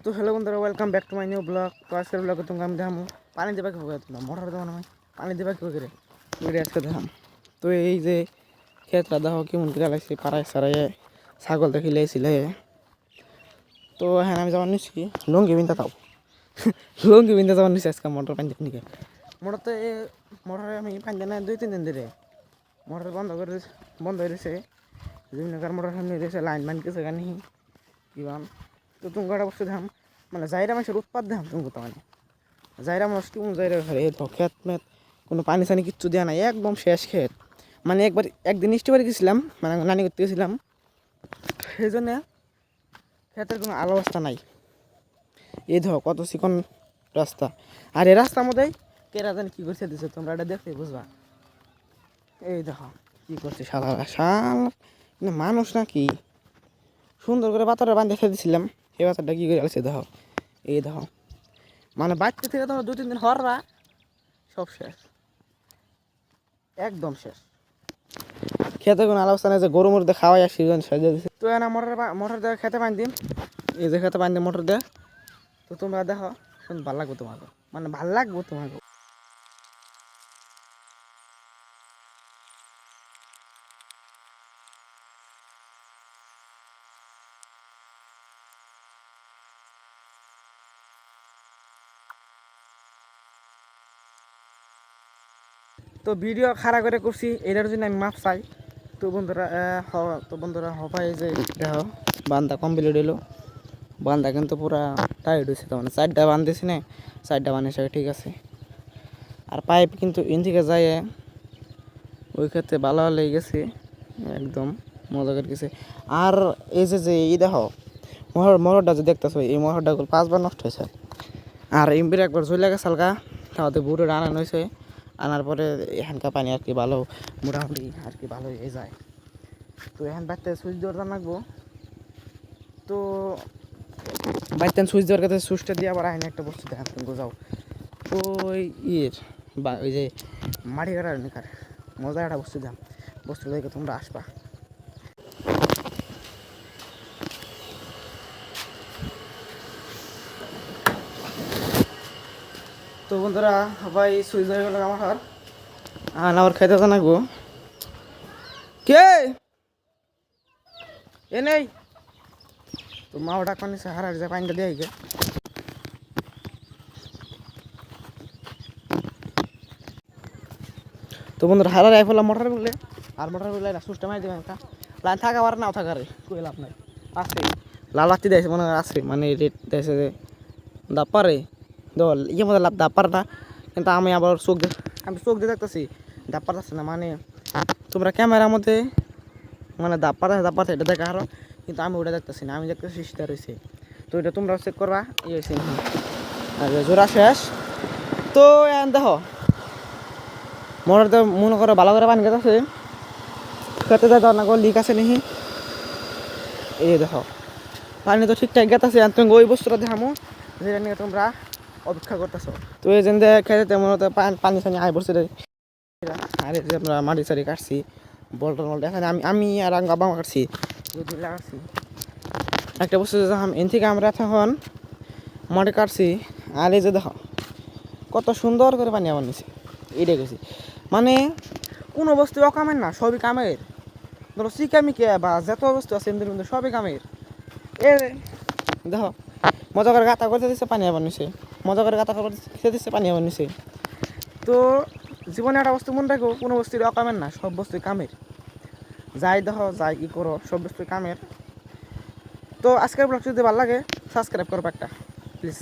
তো হ্যালো বন্ধুরা, welcome back to my new blog. তো আজকের ব্লগে তোমাকে আমি দেখাম পানি দেবা কীভাবে, তোমরা মোটর দেবো না পানি দেবা কীভাবে করে আজকে দেখাম। তো এই যে ক্ষেতটা দেখো কেমন করে লাগছে, পাড়ায় সারাইয়ে ছাগল দেখি লেগেছিলে। তো হ্যাঁ আমি যাওয়ার নিচ্ছি লঙ্গি বিনতে তাও লঙ্গি বিনতে যাওয়ার নিচ্ছি আজকে মোটর পানি নিকে। মোটরতে মোটরে আমি পানি দেয় না 2-3 দিন ধরে। মোটর বন্ধ হয়ে রয়েছে, বিভিন্ন মোটর সামনে রয়েছে লাইন মান কিছু গানি কিবান। তো তুমি একটা বস্তু দেখাম, মানে জায়রা মাসের উৎপাদ দেখাম তুমি তো, মানে জায়রা মানুষ কেমন জায়গা ঘরে এই তো খেত মেত কোনো পানি সানি কিচ্ছু দেওয়া নাই, একদম শেষ খেত। মানে একদিন ইস্টিবারে গেছিলাম, মানে নানি করতে গেছিলাম, সেই জন্যে ক্ষেতের কোনো আলো অবস্থা নাই। এই ধর কত চিকন রাস্তা, আর এই রাস্তার মধ্যেই কেরা জানি কী করছে দিচ্ছে, তোমরা এটা দেখতে বুঝবা। এই দেখো কী করছে শালা শাল, মানুষ নাকি সুন্দর করে পাথরের বান্ধে খেয়ে দিয়েছিলাম, এই বাচ্চাটা কী করে গেছে দেখো। এই দেখো মানে বাচ্চা থেকে তোমার 2-3 দিন হররা সব শেষ, একদম শেষ। খেতে কোনো আলোচনা নেই যে গরুর মধ্যে খাওয়াই আর সিজন সাজিয়ে দিচ্ছে। তো না মোটর দেওয়া খেতে পানি দিন, এই যে খেতে পানি দিন মোটর দেয়। তো তোমরা দেখো শুনতে ভালো লাগবো তোমাকে, মানে ভালো লাগবো তোমাকে। তো ভিডিও খারাপ করে করছি, এটার জন্য আমি মাপ চাই। তো বন্ধুরা হবাই যে দেখো বান্ধা কমপ্লিট হইলো। বান্ধা কিন্তু পুরা টাইট হয়েছে, তো মানে 4টা বান্ধেছি না, 4টা বানিয়েছে ঠিক আছে। আর পাইপ কিন্তু ইন থেকে যায় ওই ক্ষেত্রে ভালো লেগে গেছে, একদম মজা করে গেছে। আর এই যে এই দেখো মোটরটা যে দেখতেছো, এই মোটরটা 5বার নষ্ট হয়েছে। আর ইম্বির একবার চলে গেছে হালকা, তাহলে বুড়ো আনানো হয়েছে। আনার পরে এখানকার পানি আর কি ভালো, মোটামুটি আর কি ভালো হয়ে যায়। তো এখান বাড়তে সুইচ দেওয়ার জানাবো। তো বাইতেন সুইচ দেওয়ার কাছে সুইচটা দিয়ে আবার আইনে একটা বস্তু দেখান তুমি বোঝাও। ওই বা ওই যে মাটি কাটার নিকার মজা একটা বস্তু দাম, বস্তু দেখে তোমরা আসবা। তো বন্ধুরা সবাই সুইচ হয়ে গেল আমার হার, আবার খাইতে জানাবো কে এ নেই। তো মা ওটা পানি হারার যে পানিটা দিয়ে গে। তো বন্ধুরা হারার আইফেলাম মোটর বলে, আর মোটর বলে সুইচটা মারি দেবেন একটা লাইন থাকা আর নাও থাকা রে কই লাভ নাই। আছে লাল বাতি দিয়েছে মনে আছে, মানে রেট দিয়েছে যে দাপারে দল ইয়ে মধ্যে লাভ দাপার না, কিন্তু আমি আবার চোখ দিয়ে দেখতেছি দাপার আছে না। মানে তোমরা ক্যামেরার মধ্যে মানে দাপার এটা দেখা আরো, কিন্তু আমি ওটা দেখতেছি না, আমি দেখতেছি সেটা রয়েছে। তো এটা তোমরা চেক করবা ইয়ে হয়েছে আর জোড়া শেষ। তো দেখো মোটরতে মনে করো ভালো করে পানি গেছে, খেতে যাও না লিক আছে নাকি। এই দেখো পানি তো ঠিকঠাক গেতেছে, তুমি ওই বস্তুটা দেখামো যেটা নিয়ে তোমরা অপেক্ষা করতেছো। তো এই যে খেতে তেমন পানি সানি আয় পড়ছে। আর এই যে আমরা মাটি সারি কাটছি, বলটা এখানে আমি আর বাবা কাটছি, কাটছি একটা বস্তু এন থেকে আমরা তখন মাটি কাটছি। আর এই যে দেখো কত সুন্দর করে পানি আবার নিছি, এইটাই গেছি। মানে কোনো বস্তু অকামের না, সবই কামের। ধরো চিকামিকে বা যত বস্তু আছে এমদের মধ্যে সবই কামের। এ দেখো মজা করে গাঁথা করতে দিচ্ছে পানি আবার নিছে, মজা করে গাঁথা করতে দিচ্ছে পানি আবার নিছে। তো জীবনে একটা বস্তু মনে রাখো, কোনো বস্তুর অকামের না, সব বস্তুই কামের। যাই দেখো যাই ই করো সব বস্তুই কামের। তো আজকের ব্লগ যদি ভালো লাগে সাবস্ক্রাইব করবো একটা প্লিজ।